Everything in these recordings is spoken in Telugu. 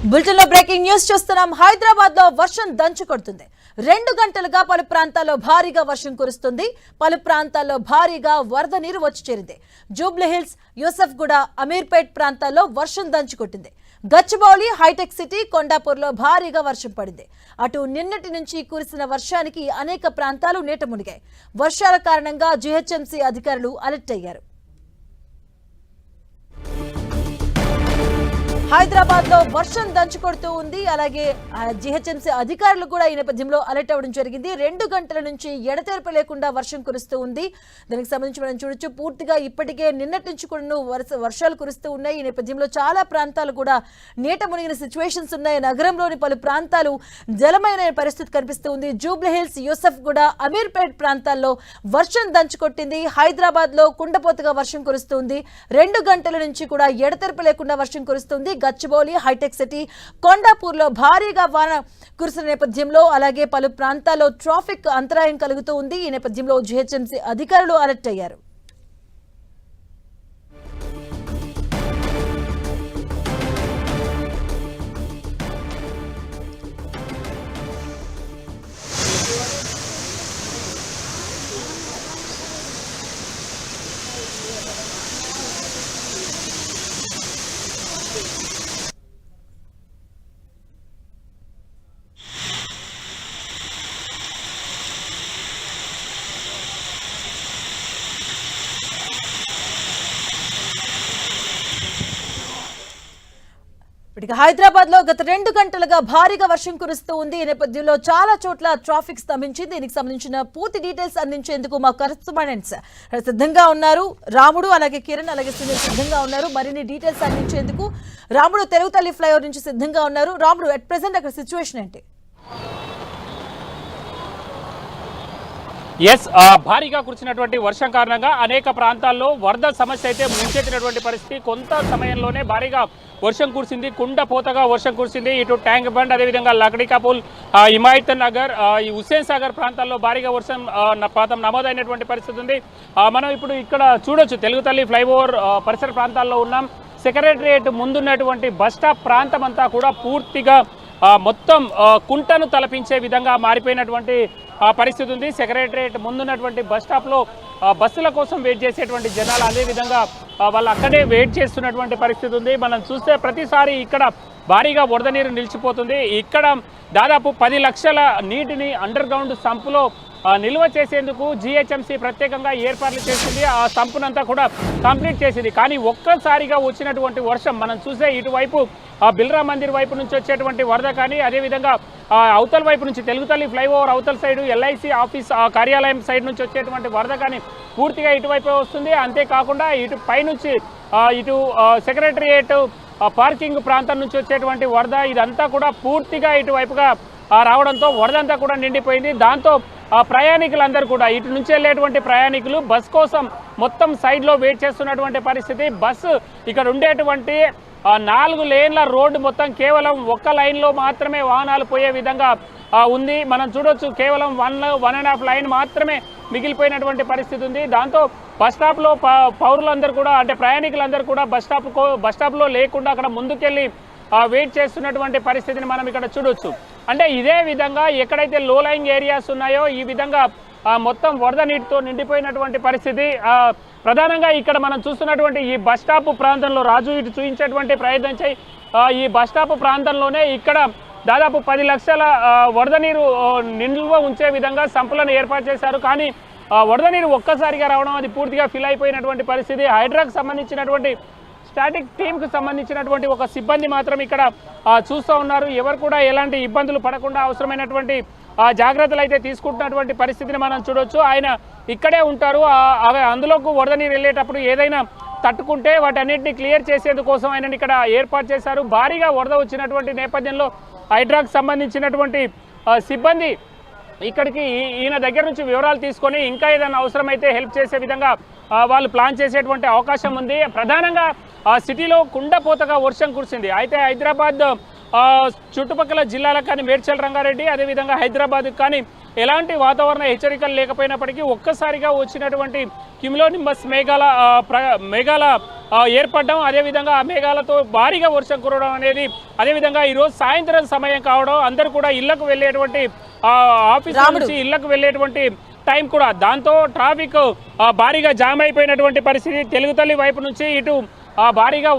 బులెటిన్ లో బ్రేకింగ్ న్యూస్ చూస్తున్నాం. హైదరాబాద్ లో వర్షం దంచు కొడుతుంది. 2 గంటలుగా పలు ప్రాంతాల్లో భారీగా వర్షం కురుస్తుంది. పలు ప్రాంతాల్లో భారీగా వరద నీరు వచ్చి చేరింది. జూబ్లీహిల్స్, యూసఫ్గూడ, అమీర్పేట్ ప్రాంతాల్లో వర్షం దంచు కొట్టింది. గచ్చిబౌలి, హైటెక్ సిటీ, కొండాపూర్లో భారీగా వర్షం పడింది. అటు నిన్నటి నుంచి కురిసిన వర్షానికి అనేక ప్రాంతాలు నీట మునిగాయి. వర్షాల కారణంగా జీహెచ్ఎంసీ అధికారులు అలర్ట్ అయ్యారు. హైదరాబాద్ లో వర్షం దంచుకొడుతూ ఉంది. అలాగే జీహెచ్ఎంసీ అధికారులు కూడా ఈ నేపథ్యంలో అలర్ట్ అవ్వడం జరిగింది. 2 గంటల నుంచి ఎడతెరపి లేకుండా వర్షం కురుస్తూ ఉంది. దానికి సంబంధించి మనం చూడొచ్చు, పూర్తిగా ఇప్పటికే నిన్నటి నుంచి కూడా వర్షాలు కురుస్తూ ఉన్నాయి. ఈ నేపథ్యంలో చాలా ప్రాంతాలు కూడా నీట మునిగిన సిచ్యువేషన్స్ ఉన్నాయి. నగరంలోని పలు ప్రాంతాలు జలమైన పరిస్థితి కనిపిస్తూ ఉంది. జూబ్లీహిల్స్, యూసఫ్గూడ, అమీర్పేట్ ప్రాంతాల్లో వర్షం దంచుకొట్టింది. హైదరాబాద్ లో కుండపోతగా వర్షం కురుస్తుంది. 2 గంటల నుంచి కూడా ఎడతెరపి లేకుండా వర్షం కురుస్తుంది. గచ్చిబౌలి, హైటెక్ సిటీ, కొండాపూర్లో భారీగా వాన కురిసిన నేపథ్యంలో అలాగే పలు ప్రాంతాల్లో ట్రాఫిక్ అంతరాయం కలుగుతూ ఉంది. ఈ నేపథ్యంలో జీహెచ్ఎంసీ అధికారులు అలర్ట్ అయ్యారు. హైదరాబాద్ లో గత 2 గంటలుగా భారీగా వర్షం కురుస్తూ ఉంది. ఈ నేపథ్యంలో చాలా చోట్ల ట్రాఫిక్ స్తంభించింది. దీనికి సంబంధించిన పూర్తి డీటెయిల్స్ అందించేందుకు మా కరెస్పాండెంట్స్ సిద్ధంగా ఉన్నారు. రాముడు, అలాగే కిరణ్, అలాగే సునీల్ సిద్ధంగా ఉన్నారు. మరిన్ని డీటెయిల్స్ అందించేందుకు రాముడు తెలుగు తల్లి ఫ్లైఓవర్ నుంచి సిద్ధంగా ఉన్నారు. రాముడు, అట్ ప్రెసెంట్ అక్కడ సిచ్యువేషన్ ఏంటి? భారీగా కురిసినటువంటి వర్షం కారణంగా అనేక ప్రాంతాల్లో వరద సమస్య అయితే ముంచెత్తినటువంటి పరిస్థితి. కొంత సమయంలోనే భారీగా వర్షం కురిసింది. కుండపోతగా వర్షం కురిసింది. ఇటు ట్యాంక్ బండ్, అదేవిధంగా లక్డీకాపూల్, హిమాయత్ నగర్, ఈ హుస్సేన్ సాగర్ ప్రాంతాల్లో భారీగా వర్షం నమోదైనటువంటి పరిస్థితి ఉంది. మనం ఇప్పుడు ఇక్కడ చూడొచ్చు, తెలుగు తల్లి ఫ్లైఓవర్ పరిసర ప్రాంతాల్లో ఉన్నాం. సెక్రటరియట్ ముందున్నటువంటి బస్టాప్ ప్రాంతం అంతా కూడా పూర్తిగా మొత్తం కుంటను తలపించే విధంగా మారిపోయినటువంటి పరిస్థితి ఉంది. సెక్రటరియట్ ముందున్నటువంటి బస్ స్టాప్లో బస్సుల కోసం వెయిట్ చేసేటువంటి జనాలు అదేవిధంగా వాళ్ళు అక్కడే వెయిట్ చేస్తున్నటువంటి పరిస్థితి ఉంది. మనం చూస్తే ప్రతిసారి ఇక్కడ భారీగా వరద నీరు నిలిచిపోతుంది. ఇక్కడ దాదాపు 10 లక్షల నీటిని అండర్ గ్రౌండ్ సంపులో నిల్వ చేసేందుకు జీహెచ్ఎంసీ ప్రత్యేకంగా ఏర్పాట్లు చేసింది. ఆ సంపునంతా కూడా కంప్లీట్ చేసింది. కానీ ఒక్కసారిగా వచ్చినటువంటి వర్షం మనం చూసే ఇటువైపు బిల్రా మందిర్ వైపు నుంచి వచ్చేటువంటి వరద కానీ, అదేవిధంగా అవతల వైపు నుంచి తెలుగు తల్లి ఫ్లైఓవర్ అవతల సైడు ఎల్ఐసి ఆఫీస్ కార్యాలయం సైడ్ నుంచి వచ్చేటువంటి వరద కానీ పూర్తిగా ఇటువైపే వస్తుంది. అంతేకాకుండా ఇటు పైనుంచి ఇటు సెక్రటరియట్ పార్కింగ్ ప్రాంతం నుంచి వచ్చేటువంటి వరద ఇదంతా కూడా పూర్తిగా ఇటువైపుగా రావడంతో వరదంతా కూడా నిండిపోయింది. దాంతో ప్రయాణికులందరూ కూడా ఇటు నుంచి వెళ్ళేటువంటి ప్రయాణికులు బస్ కోసం మొత్తం సైడ్లో వెయిట్ చేస్తున్నటువంటి పరిస్థితి. బస్సు ఇక్కడ ఉండేటువంటి 4 లేన్ల రోడ్డు మొత్తం కేవలం 1 లైన్లో మాత్రమే వాహనాలు పోయే విధంగా ఉంది. మనం చూడొచ్చు, కేవలం 1.5 లైన్ మాత్రమే మిగిలిపోయినటువంటి పరిస్థితి ఉంది. దాంతో బస్ స్టాప్లో పౌరులందరూ కూడా అంటే ప్రయాణికులందరూ కూడా బస్ స్టాప్లో లేకుండా అక్కడ ముందుకెళ్ళి వెయిట్ చేస్తున్నటువంటి పరిస్థితిని మనం ఇక్కడ చూడొచ్చు. అంటే ఇదే విధంగా ఎక్కడైతే లో లైంగ్ ఏరియాస్ ఉన్నాయో ఈ విధంగా మొత్తం వరద నీటితో నిండిపోయినటువంటి పరిస్థితి. ప్రధానంగా ఇక్కడ మనం చూస్తున్నటువంటి ఈ బస్ స్టాప్ ప్రాంతంలో రాజు ఇటు చూపించేటువంటి ప్రయత్నం చేయి. ఈ బస్ స్టాప్ ప్రాంతంలోనే ఇక్కడ దాదాపు 10 లక్షల వరద నీరు నిల్వ ఉంచే విధంగా సంపులను ఏర్పాటు చేశారు. కానీ వరద నీరు ఒక్కసారిగా రావడం అది పూర్తిగా ఫిల్ అయిపోయినటువంటి పరిస్థితి. హైడ్రాకు సంబంధించినటువంటి స్టాటిక్ టీంకు సంబంధించినటువంటి ఒక సిబ్బంది మాత్రం ఇక్కడ చూస్తూ ఉన్నారు. ఎవరు కూడా ఎలాంటి ఇబ్బందులు పడకుండా అవసరమైనటువంటి జాగ్రత్తలు అయితే తీసుకుంటున్నటువంటి పరిస్థితిని మనం చూడొచ్చు. ఆయన ఇక్కడే ఉంటారు. అందులోకి వరద నీరు వెళ్ళేటప్పుడు ఏదైనా తట్టుకుంటే వాటన్నిటిని క్లియర్ చేసేందుకోసం ఆయన ఇక్కడ ఏర్పాటు చేశారు. భారీగా వరద వచ్చినటువంటి నేపథ్యంలో హైడ్రాకు సంబంధించినటువంటి సిబ్బంది ఇక్కడికి ఈయన దగ్గర నుంచి వివరాలు తీసుకొని ఇంకా ఏదైనా అవసరమైతే హెల్ప్ చేసే విధంగా వాళ్ళు ప్లాన్ చేసేటువంటి అవకాశం ఉంది. ప్రధానంగా సిటీలో కుండపోతగా వర్షం కురిసింది. అయితే హైదరాబాద్ చుట్టుపక్కల జిల్లాలకు కానీ మేడ్చల్ రంగారెడ్డి అదేవిధంగా హైదరాబాద్ కానీ ఎలాంటి వాతావరణ హెచ్చరికలు లేకపోయినప్పటికీ ఒక్కసారిగా వచ్చినటువంటి క్యుములోనింబస్ మేఘాల ఏర్పడడం, అదేవిధంగా ఆ మేఘాలతో భారీగా వర్షం కురవడం అనేది, అదేవిధంగా ఈరోజు సాయంత్రం సమయం కావడం, అందరూ కూడా ఇళ్లకు వెళ్ళేటువంటి ఆఫీస్ నుంచి ఇళ్లకు వెళ్ళేటువంటి టైం కూడా, దాంతో ట్రాఫిక్ భారీగా జామ్ అయిపోయినటువంటి పరిస్థితి. తెలుగుతల్లి వైపు నుంచి ఇటు భారీగా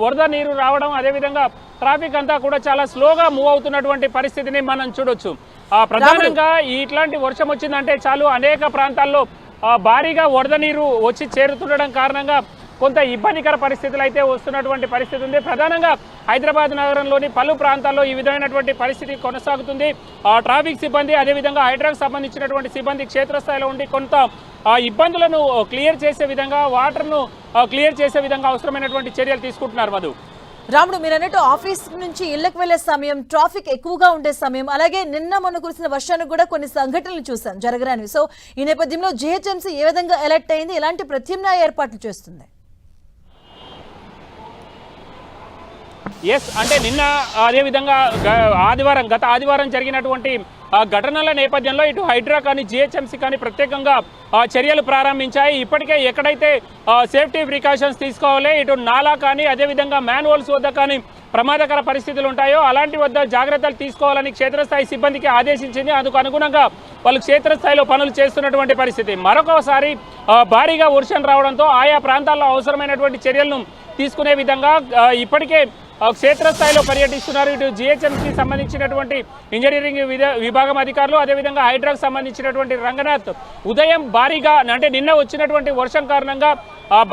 వరద నీరు రావడం, అదేవిధంగా ట్రాఫిక్ అంతా కూడా చాలా స్లోగా మూవ్ అవుతున్నటువంటి పరిస్థితిని మనం చూడొచ్చు. ప్రధానంగా ఇట్లాంటి వర్షం వచ్చిందంటే చాలు అనేక ప్రాంతాల్లో భారీగా వరద నీరు వచ్చి చేరుతుండడం కారణంగా కొంత ఇబ్బందికర పరిస్థితులు అయితే వస్తున్నటువంటి పరిస్థితి ఉంది. ప్రధానంగా హైదరాబాద్ నగరంలోని పలు ప్రాంతాల్లో ఈ విధమైనటువంటి పరిస్థితి కొనసాగుతుంది. ట్రాఫిక్ సిబ్బంది అదేవిధంగా హైడ్రాకు సంబంధించినటువంటి సిబ్బంది క్షేత్రస్థాయిలో ఉండి కొంత ఇబ్బందులను క్లియర్ చేసే విధంగా, వాటర్ను క్లియర్ చేసే విధంగా అవసరమైనటువంటి చర్యలు తీసుకుంటున్నారు. మధు, రాముడు, మీరు అన్నట్టు ఆఫీస్ నుంచి ఇళ్లకు వెళ్లే సమయం, ట్రాఫిక్ ఎక్కువగా ఉండే సమయం, అలాగే నిన్న మొన్న కురిసిన వర్షానికి కూడా కొన్ని సంఘటనలు చూసాం జరగరానివి. సో ఈ నేపథ్యంలో జిహెచ్ఎంసీ ఏ విధంగా అలర్ట్ అయింది, ఎలాంటి ప్రత్యామ్నాయ ఏర్పాట్లు చేస్తుంది? అంటే నిన్న అదేవిధంగా గత ఆదివారం జరిగినటువంటి ఘటనల నేపథ్యంలో ఇటు హైడ్రా కానీ జిహెచ్ఎంసీ కానీ ప్రత్యేకంగా చర్యలు ప్రారంభించాయి. ఇప్పటికే ఎక్కడైతే సేఫ్టీ ప్రికాషన్స్ తీసుకోవాలి, ఇటు నాలా కానీ అదేవిధంగా మ్యాన్హోల్స్ వద్ద కానీ ప్రమాదకర పరిస్థితులు ఉంటాయో అలాంటి వద్ద జాగ్రత్తలు తీసుకోవాలని క్షేత్రస్థాయి సిబ్బందికి ఆదేశించింది. అందుకు అనుగుణంగా వాళ్ళు క్షేత్రస్థాయిలో పనులు చేస్తున్నటువంటి పరిస్థితి. మరొకసారి భారీగా వర్షం రావడంతో ఆయా ప్రాంతాల్లో అవసరమైనటువంటి చర్యలను తీసుకునే విధంగా ఇప్పటికే క్షేత్రస్థాయిలో పర్యటిస్తున్నారు. ఇటు జిహెచ్ఎంసీ సంబంధించినటువంటి ఇంజనీరింగ్ విభాగం అధికారులు, అదేవిధంగా హైడ్రాకు సంబంధించినటువంటి రంగనాథ్ ఉదయం భారీగా అంటే నిన్న వచ్చినటువంటి వర్షం కారణంగా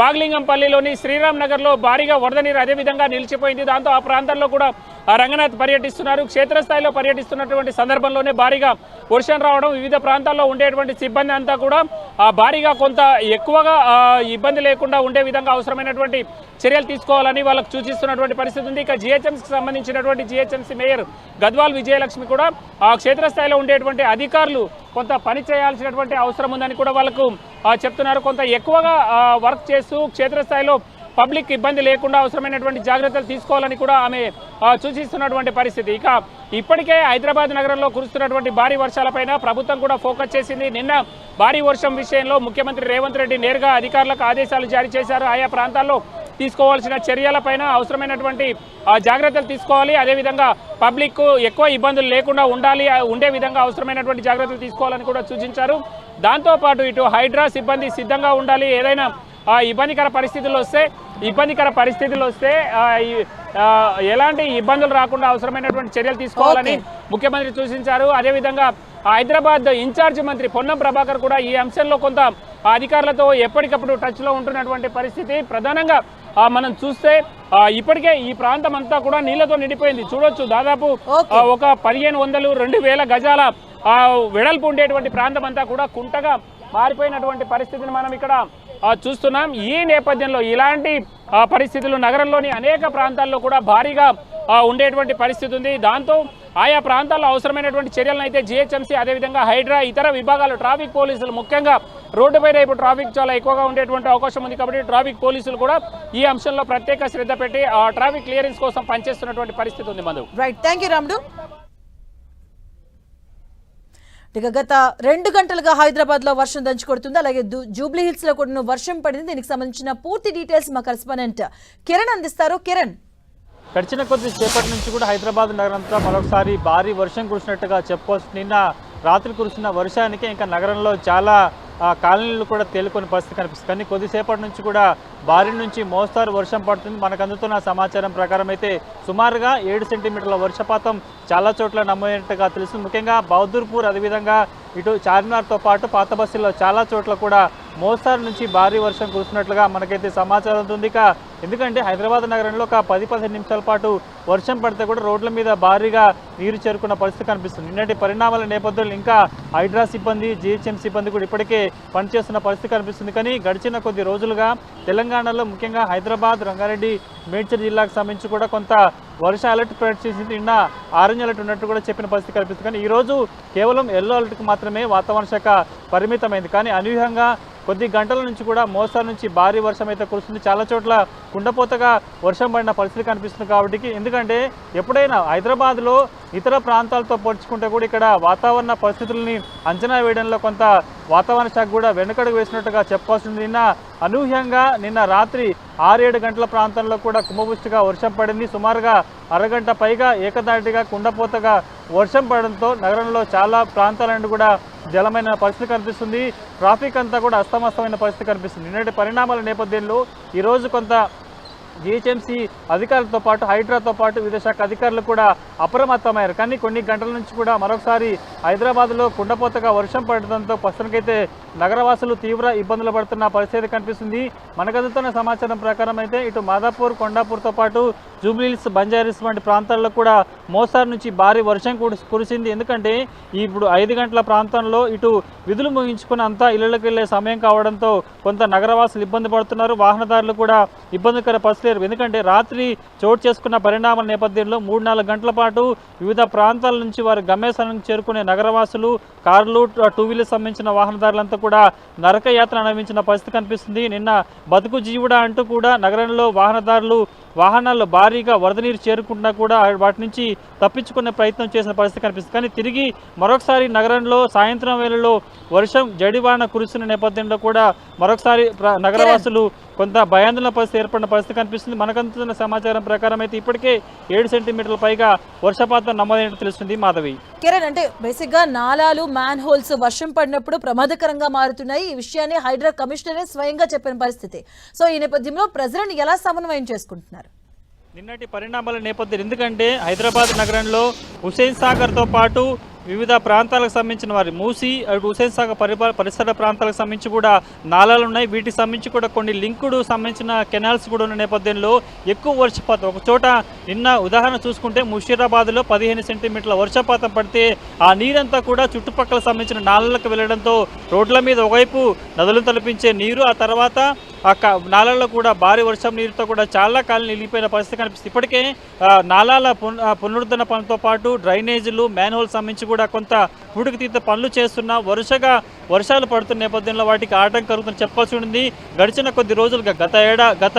బాగ్లింగంపల్లిలోని శ్రీరామ్ నగర్లో భారీగా వరద నీరు అదేవిధంగా నిలిచిపోయింది. దాంతో ఆ ప్రాంతాల్లో కూడా రంగనాథ్ పర్యటిస్తున్నారు. క్షేత్రస్థాయిలో పర్యటిస్తున్నటువంటి సందర్భంలోనే భారీగా వర్షం రావడం, వివిధ ప్రాంతాల్లో ఉండేటువంటి సిబ్బంది అంతా కూడా భారీగా కొంత ఎక్కువగా ఇబ్బంది లేకుండా ఉండే విధంగా అవసరమైనటువంటి చర్యలు తీసుకోవాలని వాళ్ళకు సూచిస్తున్నటువంటి పరిస్థితి ఉంది. ఇక జిహెచ్ఎంసీకి సంబంధించినటువంటి జిహెచ్ఎంసీ మేయర్ గద్వాల్ విజయలక్ష్మి కూడా క్షేత్రస్థాయిలో ఉండేటువంటి అధికారులు కొంత పని చేయాల్సినటువంటి అవసరం ఉందని కూడా వాళ్ళకు చెప్తున్నారు. కొంత ఎక్కువగా వర్క్ చేస్తూ క్షేత్రస్థాయిలో పబ్లిక్ ఇబ్బంది లేకుండా అవసరమైనటువంటి జాగ్రత్తలు తీసుకోవాలని కూడా ఆమె సూచిస్తున్నటువంటి పరిస్థితి. ఇక ఇప్పటికే హైదరాబాద్ నగరంలో కురుస్తున్నటువంటి భారీ వర్షాలపైన ప్రభుత్వం కూడా ఫోకస్ చేసింది. నిన్న భారీ వర్షం విషయంలో ముఖ్యమంత్రి రేవంత్ రెడ్డి నేరుగా అధికారులకు ఆదేశాలు జారీ చేశారు. ఆయా ప్రాంతాల్లో తీసుకోవాల్సిన చర్యలపైన అవసరమైనటువంటి జాగ్రత్తలు తీసుకోవాలి, అదేవిధంగా పబ్లిక్ ఎక్కువ ఇబ్బందులు లేకుండా ఉండే విధంగా అవసరమైనటువంటి జాగ్రత్తలు తీసుకోవాలని కూడా సూచించారు. దాంతోపాటు ఇటు హైడ్రా సిబ్బంది సిద్ధంగా ఉండాలి, ఏదైనా ఇబ్బందికర పరిస్థితులు వస్తే ఎలాంటి ఇబ్బందులు రాకుండా అవసరమైనటువంటి చర్యలు తీసుకోవాలని ముఖ్యమంత్రి సూచించారు. అదేవిధంగా హైదరాబాద్ ఇన్ఛార్జి మంత్రి పొన్నం ప్రభాకర్ కూడా ఈ అంశంలో కొంత అధికారులతో ఎప్పటికప్పుడు టచ్లో ఉంటున్నటువంటి పరిస్థితి. ప్రధానంగా మనం చూస్తే ఇప్పటికే ఈ ప్రాంతం అంతా కూడా నీళ్లతో నిండిపోయింది. చూడొచ్చు, దాదాపు ఒక 1500-2000 గజాల వెడల్పు ఉండేటువంటి ప్రాంతం అంతా కూడా కుంటగా మారిపోయినటువంటి పరిస్థితిని మనం ఇక్కడ చూస్తున్నాం. ఈ నేపథ్యంలో ఇలాంటి పరిస్థితులు నగరంలోని అనేక ప్రాంతాల్లో కూడా భారీగా ఉండేటువంటి పరిస్థితి ఉంది. దాంతో ఆయా ప్రాంతాల్లో అవసరమైనటువంటి చర్యలను అయితే జిహెచ్ఎంసీ అదేవిధంగా హైడ్రా ఇతర విభాగాలు ట్రాఫిక్ పోలీసులు ముఖ్యంగా రోడ్డుపైన ఇప్పుడు ట్రాఫిక్ చాలా ఎక్కువగా ఉండేటువంటి అవకాశం ఉంది కాబట్టి ట్రాఫిక్ పోలీసులు కూడా ఈ అంశంలో ప్రత్యేక శ్రద్ధ పెట్టి ట్రాఫిక్ క్లియరెన్స్ కోసం పనిచేస్తున్నటువంటి పరిస్థితి ఉంది. మధు, రైట్, థ్యాంక్ యూ రాముడు. ఇక గత 2 గంటలుగా హైదరాబాద్ లో వర్షం దంచుకొడుతుంది, అలాగే జూబ్లీ హిల్స్ లో కూడా వర్షం పడింది. దీనికి సంబంధించిన పూర్తి డీటెయిల్స్ మా కరెస్పాండెంట్ కిరణ్ అందిస్తారు. కిరణ్, గడిచిన కొద్ది సేపటి నుంచి కూడా హైదరాబాద్ నగరంతో మరొకసారి భారీ వర్షం కురిసినట్టుగా చెప్పుకోవచ్చు. నిన్న రాత్రి కురిసిన వర్షానికి ఇంకా నగరంలో చాలా కాలనీలు కూడా తేలుకొని పరిస్థితి కనిపిస్తుంది. కానీ కొద్దిసేపటి నుంచి కూడా భారీ నుంచి మోస్తారు వర్షం పడుతుంది. మనకు అందుతున్న సమాచారం ప్రకారం అయితే సుమారుగా 7 సెంటీమీటర్ల వర్షపాతం చాలా చోట్ల నమోదైనట్టుగా తెలుస్తుంది. ముఖ్యంగా బహదూర్పూర్ అదేవిధంగా ఇటు చార్మినార్తో పాటు పాత బస్తీల్లో చాలా చోట్ల కూడా మోస్తారు నుంచి భారీ వర్షం కురుస్తున్నట్లుగా మనకైతే సమాచారం ఉంటుంది. ఎందుకంటే హైదరాబాద్ నగరంలో ఒక 10-15 నిమిషాల పాటు వర్షం పడితే కూడా రోడ్ల మీద భారీగా నీరు చేరుకున్న పరిస్థితి కనిపిస్తుంది. నిన్నటి పరిణామాల నేపథ్యంలో ఇంకా హైడ్రా సిబ్బంది జిహెచ్ఎం సిబ్బంది కూడా ఇప్పటికే పనిచేస్తున్న పరిస్థితి కనిపిస్తుంది. కానీ గడిచిన కొద్ది రోజులుగా తెలంగాణలో ముఖ్యంగా హైదరాబాద్, రంగారెడ్డి, మేడ్చల్ జిల్లాకు సంబంధించి కూడా కొంత వర్ష అలర్ట్ ప్రొవైడ్ చేసింది. నిన్న ఆరెంజ్ అలర్ట్ ఉన్నట్టు కూడా చెప్పిన పరిస్థితి కనిపిస్తుంది. కానీ ఈరోజు కేవలం ఎల్లో అలర్ట్కి మాత్రమే వాతావరణ శాఖ పరిమితమైంది. కానీ అనూహ్యంగా కొద్ది గంటల నుంచి కూడా మోస్తరు నుంచి భారీ వర్షం అయితే కురుస్తుంది. చాలా చోట్ల కుండపోతగా వర్షం పడిన పరిస్థితి కనిపిస్తుంది. కాబట్టి ఎందుకంటే ఎప్పుడైనా హైదరాబాద్లో ఇతర ప్రాంతాలతో పోల్చుకుంటే కూడా ఇక్కడ వాతావరణ పరిస్థితులని అంచనా వేయడంలో కొంత వాతావరణ శాఖ కూడా వెనుకడుగు వేసినట్టుగా చెప్పాల్సింది. అనూహ్యంగా నిన్న రాత్రి 6-7 గంటల ప్రాంతంలో కూడా కుంభవృష్టిగా వర్షం పడింది. సుమారుగా అరగంట పైగా ఏకదాటిగా కుండపోతగా వర్షం పడడంతో నగరంలో చాలా ప్రాంతాలను కూడా జలమైన పరిస్థితి కనిపిస్తుంది. ట్రాఫిక్ అంతా కూడా అస్తమస్తమైన పరిస్థితి కనిపిస్తుంది. నిన్నటి పరిణామాల నేపథ్యంలో ఈరోజు కొంత జిహెచ్ఎంసీ అధికారులతో పాటు హైడ్రాతో పాటు వివిధ శాఖ అధికారులు కూడా అప్రమత్తమయ్యారు. కానీ కొన్ని గంటల నుంచి కూడా మరొకసారి హైదరాబాద్లో కుండపోతగా వర్షం పడడంతో ప్రస్తుతానికైతే నగరవాసులు తీవ్ర ఇబ్బందులు పడుతున్న పరిస్థితి కనిపిస్తుంది. మనకు అందుతున్న సమాచారం ప్రకారం అయితే ఇటు మాదాపూర్, కొండాపూర్తో పాటు జూబ్లీహిల్స్, బంజారాహిల్స్ వంటి ప్రాంతాల్లో కూడా మోస్తరు నుంచి భారీ వర్షం కురిసింది. ఎందుకంటే ఇప్పుడు 5 గంటల ప్రాంతంలో ఇటు విధులు ముగించుకుని అంతా ఇళ్లకు వెళ్లే సమయం కావడంతో కొంత నగరవాసులు ఇబ్బంది పడుతున్నారు. వాహనదారులు కూడా ఇబ్బందికర పరిస్థితి. ఎందుకంటే రాత్రి చోటు చేసుకున్న పరిణామాల నేపథ్యంలో 3-4 గంటల పాటు వివిధ ప్రాంతాల నుంచి వారి గమ్యస్థానానికి చేరుకునే నగరవాసులు, కార్లు, 2 వీలర్స్ సంబంధించిన వాహనదారులంతా కూడా నరకయాత్ర అనుభవించిన పరిస్థితి కనిపిస్తుంది. నిన్న బతుకు జీవుడా అంటూ కూడా నగరంలో వాహనాల్లో భారీగా వరద నీరు చేరుకుంటున్నా కూడా వాటి నుంచి తప్పించుకునే ప్రయత్నం చేసిన పరిస్థితి కనిపిస్తుంది. కానీ తిరిగి మరొకసారి నగరంలో సాయంత్రం వేళలో వర్షం జడివాన కురుస్తున్న నేపథ్యంలో కూడా మరొకసారి నగరవాసులు కొంత భయాందోళన పరిస్థితి ఏర్పడిన పరిస్థితి కనిపిస్తుంది. మనకందుతున్న సమాచారం ప్రకారం అయితే ఇప్పటికే 7 సెంటీమీటర్ల పైగా వర్షపాతం నమోదైనట్టు తెలుస్తుంది. మాధవి, కిరణ్, అంటే బేసిక్గా నాలాలు, మ్యాన్ హోల్స్ వర్షం పడినప్పుడు ప్రమాదకరంగా మారుతున్నాయి. ఈ విషయాన్ని హైడ్రా కమిషనరే స్వయంగా చెప్పిన పరిస్థితి. సో ఈ నేపథ్యంలో ప్రజలను ఎలా సమన్వయం చేసుకుంటున్నారు? నిన్నటి పరిణామాల నేపథ్యం ఎందుకంటే హైదరాబాద్ నగరంలో హుస్సేన్ సాగర్తో పాటు వివిధ ప్రాంతాలకు సంబంధించిన వారి మూసి, అటు హుస్సేన్ సాగర్ పరిసర ప్రాంతాలకు సంబంధించి కూడా నాలాలు ఉన్నాయి. వీటికి సంబంధించి కూడా కొన్ని లింకుడు సంబంధించిన కెనాల్స్ కూడా ఉన్న నేపథ్యంలో ఎక్కువ వర్షపాతం ఒక చోట నిన్న ఉదాహరణ చూసుకుంటే ముషీరాబాద్లో 15 సెంటీమీటర్ల వర్షపాతం పడితే ఆ నీరంతా కూడా చుట్టుపక్కల సంబంధించిన నాలలకు వెళ్లడంతో రోడ్ల మీద ఒకవైపు నదులను తలపించే నీరు, ఆ తర్వాత ఆ నాలాల్లో కూడా భారీ వర్షం నీరుతో కూడా చాలా కాలం నిలిగిపోయిన పరిస్థితి కనిపిస్తుంది. ఇప్పటికే నాలాల పునరుద్ధరణ పనులతో పాటు డ్రైనేజీలు, మ్యాన్హోల్ సంబంధించి కూడా కొంత పూడికతీత పనులు చేస్తున్నా వరుసగా వర్షాలు పడుతున్న నేపథ్యంలో వాటికి ఆటంకం కలుగుతుందని చెప్పాల్సి ఉంది. గడిచిన కొద్ది రోజులుగా గత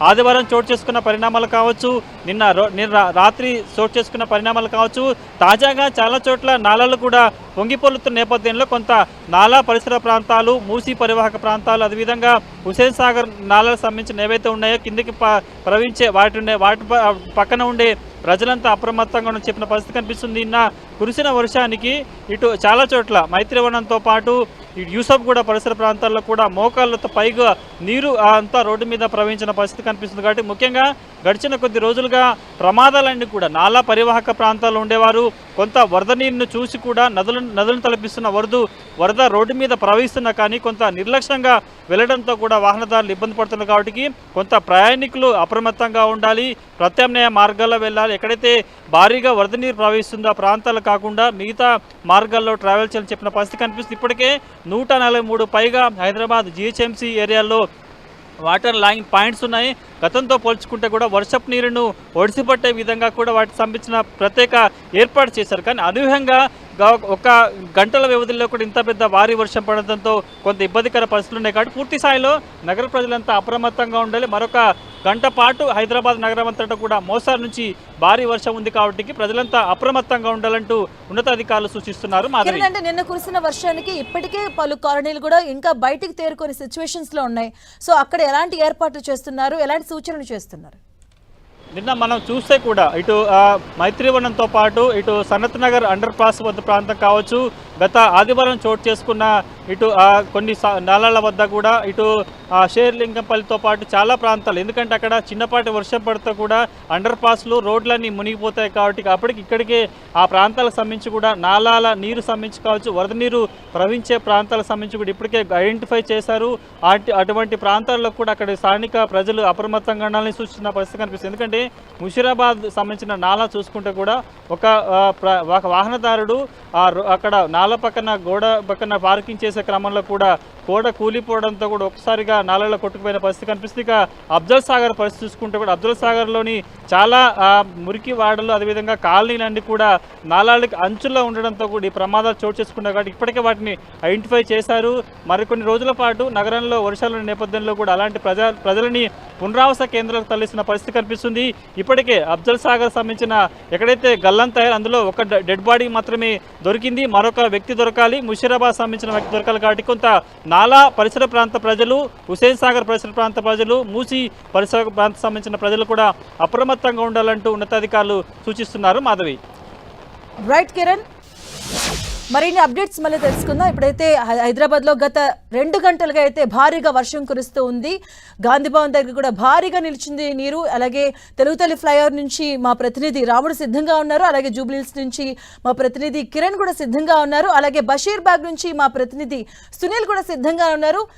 ఆదివారం చోటు చేసుకున్న పరిణామాలు కావచ్చు, నిన్న రాత్రి చోటు చేసుకున్న పరిణామాలు కావచ్చు, తాజాగా చాలా చోట్ల నాలాలు కూడా పొంగిపొల్లుతున్న నేపథ్యంలో కొంత నాలా పరిసర ప్రాంతాలు, మూసీ పరివాహక ప్రాంతాలు, అదేవిధంగా హుస్సేన్ సాగర్ నాలాలకు సంబంధించిన ఏవైతే ఉన్నాయో కిందికి ప్రవహించే వాటి పక్కన ఉండే ప్రజలంతా అప్రమత్తంగా ఉన్న చెప్పిన పరిస్థితి కనిపిస్తుంది. నిన్న కురిసిన వర్షానికి ఇటు చాలా చోట్ల మైత్రివనంతో పాటు యూసఫ్ కూడా పరిసర ప్రాంతాల్లో కూడా మోకాళ్ళతో పైగా నీరు అంతా రోడ్డు మీద ప్రవహించిన పరిస్థితి కనిపిస్తుంది. కాబట్టి ముఖ్యంగా గడిచిన కొద్ది రోజులుగా ప్రమాదాలన్నీ కూడా నాలా పరివాహక ప్రాంతాల్లో ఉండేవారు కొంత వరద నీరును చూసి కూడా నదులను తలపిస్తున్న వరద రోడ్డు మీద ప్రవహిస్తున్నా కానీ కొంత నిర్లక్ష్యంగా వెళ్లడంతో కూడా వాహనదారులు ఇబ్బంది పడుతున్నారు. కాబట్టి కొంత ప్రయాణికులు అప్రమత్తంగా ఉండాలి, ప్రత్యామ్నాయ మార్గాల్లో వెళ్ళాలి. ఎక్కడైతే భారీగా వరద నీరు ప్రవహిస్తుందో ఆ ప్రాంతాలు కాకుండా మిగతా మార్గాల్లో ట్రావెల్ చేయాలని చెప్పిన పరిస్థితి కనిపిస్తుంది. ఇప్పటికే 143 పైగా హైదరాబాద్ జిహెచ్ఎంసీ ఏరియాల్లో వాటర్ లైన్ పాయింట్స్ ఉన్నాయి. గతంతో పోల్చుకుంటే కూడా వర్షపు నీరును ఒడిసిపట్టే విధంగా కూడా వాటికి సంబంధించిన ప్రత్యేక ఏర్పాటు చేశారు. కానీ అనూహ్యంగా ఒక గంటల వ్యవధిలో కూడా ఇంత పెద్ద భారీ వర్షం పడడంతో కొంత ఇబ్బందికర పరిస్థితులు ఉన్నాయి. కాబట్టి పూర్తి స్థాయిలో నగర ప్రజలంతా అప్రమత్తంగా ఉండాలి. మరొక గంట పాటు హైదరాబాద్ నగరం అంతటా కూడా మోస్తరు నుంచి భారీ వర్షం ఉంది కాబట్టి ప్రజలంతా అప్రమత్తంగా ఉండాలంటూ ఉన్నతాధికారులు సూచిస్తున్నారు. అంటే నిన్న కురిసిన వర్షానికి ఇప్పటికే పలు కాలనీలు కూడా ఇంకా బయటికి తేరుకునే సిచ్యువేషన్స్ లో ఉన్నాయి. సో అక్కడ ఎలాంటి ఏర్పాట్లు చేస్తున్నారు, ఎలాంటి సూచనలు చేస్తున్నారు? నిన్న మనం చూస్తే కూడా ఇటు మైత్రివనంతో పాటు ఇటు సనత్ నగర్ అండర్ పాస్ వద్ద ప్రాంతం కావచ్చు, గత ఆదివారం చోటు చేసుకున్న ఇటు కొన్ని నాలాల వద్ద కూడా ఇటు షేర్లింగంపల్లితో పాటు చాలా ప్రాంతాలు, ఎందుకంటే అక్కడ చిన్నపాటి వర్షం పడితే కూడా అండర్ పాస్లు రోడ్లన్నీ మునిగిపోతాయి. కాబట్టి అప్పటికి ఇక్కడికే ఆ ప్రాంతాలకు సంబంధించి కూడా నాలాల నీరు సంబంధించి కావచ్చు, వరద నీరు ప్రవహించే ప్రాంతాలకు సంబంధించి కూడా ఇప్పటికే ఐడెంటిఫై చేశారు. అటువంటి ప్రాంతాల్లో కూడా అక్కడ స్థానిక ప్రజలు అప్రమత్తంగా ఉండాలని సూచించిన పరిస్థితి కనిపిస్తుంది. ఎందుకంటే ముషీరాబాద్ సంబంధించిన నాలా చూసుకుంటే కూడా ఒక వాహనదారుడు అక్కడ నాలా పక్కన గోడ పక్కన పార్కింగ్ చేసే క్రమంలో కూడా గోడ కూలిపోవడంతో కూడా ఒకసారిగా నాలలో కొట్టుకుపోయిన పరిస్థితి కనిపిస్తుంది. ఇక అఫ్జల్ సాగర్ పరిస్థితి చూసుకుంటే కూడా అఫ్జల్ సాగర్లోని చాలా మురికి వాడలు అదేవిధంగా కాలనీలన్నీ కూడా నాలాలకి అంచుల్లో ఉండడంతో కూడా ఈ ప్రమాదాలు చోటు చేసుకున్నారు కాబట్టి ఇప్పటికే వాటిని ఐడెంటిఫై చేశారు. మరికొన్ని రోజుల పాటు నగరంలో వర్షాల నేపథ్యంలో కూడా అలాంటి ప్రజలని పునరావాస కేంద్రాలకు తరలిస్తున్న పరిస్థితి కనిపిస్తుంది. ఇప్పటికే అఫ్జల్ సాగర్ సంబంధించిన ఎక్కడైతే గల్లంతయ్యారో అందులో ఒక డెడ్ బాడీ మాత్రమే దొరికింది. మరొక వ్యక్తి దొరకాలి, ముషీరాబాద్ సంబంధించిన వ్యక్తి దొరకాలి. కాబట్టి కొంత నాలా పరిసర ప్రాంత ప్రజలు, హుసేన్ సాగర్ పరిసర ప్రాంత ప్రజలు, మూసీ పరిసర ప్రాంత సంబంధించిన ప్రజలు కూడా అప్రమత్తంగా ఉండాలంటూ ఉన్నతాధికారులు సూచిస్తున్నారు. మాధవి. రైట్ కిరణ్, మరిన్ని అప్డేట్స్ మళ్ళీ తెలుసుకుందాం. ఇప్పుడైతే హైదరాబాద్లో గత 2 గంటలుగా అయితే భారీగా వర్షం కురుస్తూ ఉంది. గాంధీ భవన్ దగ్గర కూడా భారీగా నిలిచింది నీరు. అలాగే తెలుగుతల్లి ఫ్లైఓవర్ నుంచి మా ప్రతినిధి రాముడు సిద్ధంగా ఉన్నారు. అలాగే జూబ్లీహిల్స్ నుంచి మా ప్రతినిధి కిరణ్ కూడా సిద్ధంగా ఉన్నారు. అలాగే బషీర్బాగ్ నుంచి మా ప్రతినిధి సునీల్ కూడా సిద్ధంగా ఉన్నారు.